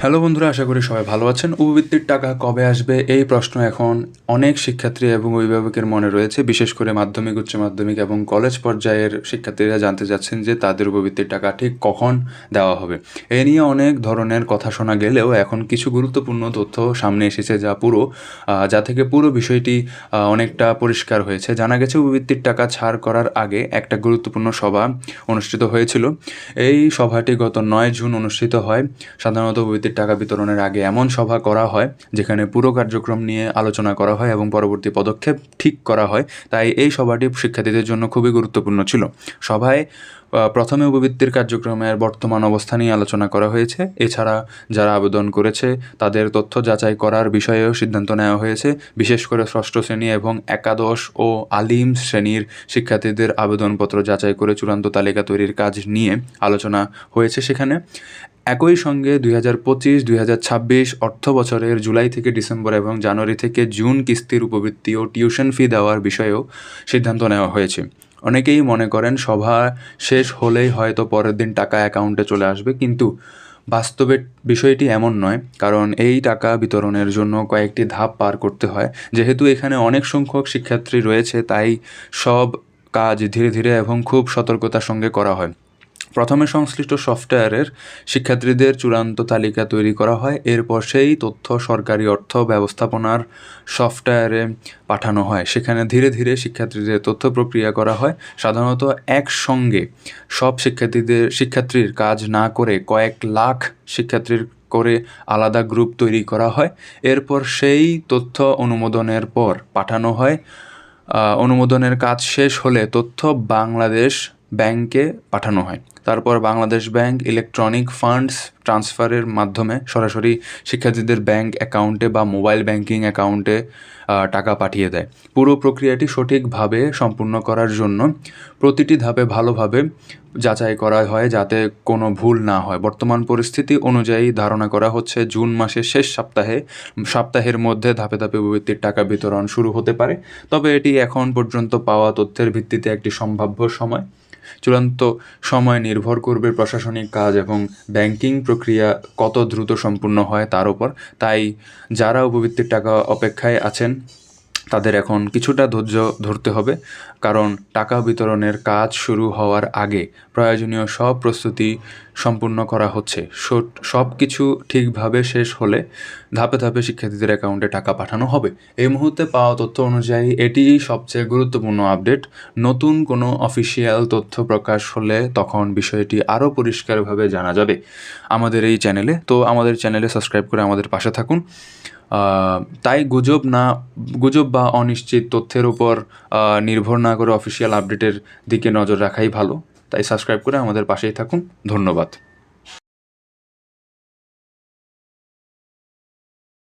Hello বন্ধুরা, আশা করি সবাই ভালো আছেন। উপবৃত্তির টাকা কবে আসবে এই প্রশ্ন এখন অনেক শিক্ষার্থী এবং অভিভাবকের মনে রয়েছে। বিশেষ করে মাধ্যমিক, উচ্চ মাধ্যমিক এবং কলেজ পর্যায়ের শিক্ষার্থীরা জানতে চাচ্ছেন যে তাদের উপবৃত্তির টাকা ঠিক কখন দেওয়া হবে। এ নিয়ে অনেক ধরনের কথা শোনা গেলেও এখন কিছু গুরুত্বপূর্ণ তথ্য সামনে এসেছে যা থেকে পুরো বিষয়টি অনেকটা পরিষ্কার হয়েছে। জানা গেছে উপবৃত্তির টাকা ছাড় করার আগে একটা গুরুত্বপূর্ণ সভা অনুষ্ঠিত হয়েছিল। এই সভাটি গত 9 জুন অনুষ্ঠিত হয়। সাধারণত উপবৃত্তির টাকা বিতরণের আগে এমন সভা করা হয় যেখানে পুরো কার্যক্রম নিয়ে আলোচনা করা হয় এবং পরবর্তী পদক্ষেপ ঠিক করা হয়। তাই এই সভাটি শিক্ষার্থীদের জন্য খুবই গুরুত্বপূর্ণ ছিল। সভায় প্রথমে উপবৃত্তির কার্যক্রমের বর্তমান অবস্থা নিয়ে আলোচনা করা হয়েছে। এছাড়া যারা আবেদন করেছে তাদের তথ্য যাচাই করার বিষয়েও সিদ্ধান্ত নেওয়া হয়েছে। বিশেষ করে ষষ্ঠ শ্রেণী এবং একাদশ ও আলিম শ্রেণীর শিক্ষার্থীদের আবেদনপত্র যাচাই করে চূড়ান্ত তালিকা তৈরির কাজ নিয়ে আলোচনা হয়েছে সেখানে। একই সঙ্গে 2025-2026 অর্থ বছরের জুলাই থেকে ডিসেম্বর এবং জানুয়ারি থেকে জুন কিস্তির উপবৃত্তি ও টিউশন ফি দেওয়ার বিষয়েও সিদ্ধান্ত নেওয়া হয়েছে। অনেকেই মনে করেন সভা শেষ হলেই হয়তো পরের দিন টাকা অ্যাকাউন্টে চলে আসবে, কিন্তু বাস্তবে বিষয়টি এমন নয়, কারণ এই টাকা বিতরণের জন্য কয়েকটি ধাপ পার করতে হয়। যেহেতু এখানে অনেক সংখ্যক শিক্ষার্থী রয়েছে, তাই সব কাজ ধীরে ধীরে এবং খুব সতর্কতার সঙ্গে করা হয়। প্রথমে সংশ্লিষ্ট সফটওয়্যারের শিক্ষার্থীদের চূড়ান্ত তালিকা তৈরি করা হয়। এরপর সেই তথ্য সরকারি অর্থ ব্যবস্থাপনার সফটওয়্যারে পাঠানো হয়। সেখানে ধীরে ধীরে শিক্ষার্থীদের তথ্য প্রক্রিয়া করা হয়। সাধারণত একসঙ্গে সব শিক্ষার্থীর কাজ না করে কয়েক লাখ শিক্ষার্থীর করে আলাদা গ্রুপ তৈরি করা হয়। এরপর সেই তথ্য অনুমোদনের পর পাঠানো হয়। অনুমোদনের কাজ শেষ হলে তথ্য বাংলাদেশ ব্যাংকে পাঠানো হয়। তারপর বাংলাদেশ ব্যাংক ইলেকট্রনিক ফান্ডস ট্রান্সফারের মাধ্যমে সরাসরি শিক্ষার্থীদের ব্যাংক অ্যাকাউন্টে বা মোবাইল ব্যাংকিং অ্যাকাউন্টে টাকা পাঠিয়ে দেয়। পুরো প্রক্রিয়াটি সঠিকভাবে সম্পূর্ণ করার জন্য প্রতিটি ধাপে ভালোভাবে যাচাই করা হয় যাতে কোনো ভুল না হয়। বর্তমান পরিস্থিতি অনুযায়ী ধারণা করা হচ্ছে জুন মাসের শেষ সপ্তাহের মধ্যে ধাপে ধাপে উপবৃত্তির টাকা বিতরণ শুরু হতে পারে। তবে এটি এখন পর্যন্ত পাওয়া তথ্যের ভিত্তিতে একটি সম্ভাব্য সময়। চূড়ান্ত সময় নির্ভর করবে প্রশাসনিক কাজ এবং ব্যাংকিং প্রক্রিয়া কত দ্রুত সম্পূর্ণ হয় তার উপর। তাই যারা উপবৃত্তির টাকা অপেক্ষায় আছেন তাদের এখন কিছুটা ধৈর্য ধরতে হবে, কারণ টাকা বিতরণের কাজ শুরু হওয়ার আগে প্রয়োজনীয় সব প্রস্তুতি সম্পূর্ণ করা হচ্ছে। সব কিছু ঠিকভাবে শেষ হলে ধাপে ধাপে শিক্ষার্থীদের অ্যাকাউন্টে টাকা পাঠানো হবে। এই মুহূর্তে পাওয়া তথ্য অনুযায়ী এটিই সবচেয়ে গুরুত্বপূর্ণ আপডেট। নতুন কোনো অফিসিয়াল তথ্য প্রকাশ হলে তখন বিষয়টি আরও পরিষ্কারভাবে জানা যাবে আমাদের এই চ্যানেলে। তো আমাদের চ্যানেলে সাবস্ক্রাইব করে আমাদের পাশে থাকুন। তাই গুজব বা অনিশ্চিত তথ্যের উপর নির্ভর না করে অফিসিয়াল আপডেটের দিকে নজর রাখাই ভালো। তাই সাবস্ক্রাইব করে আমাদের পাশেই থাকুন। ধন্যবাদ।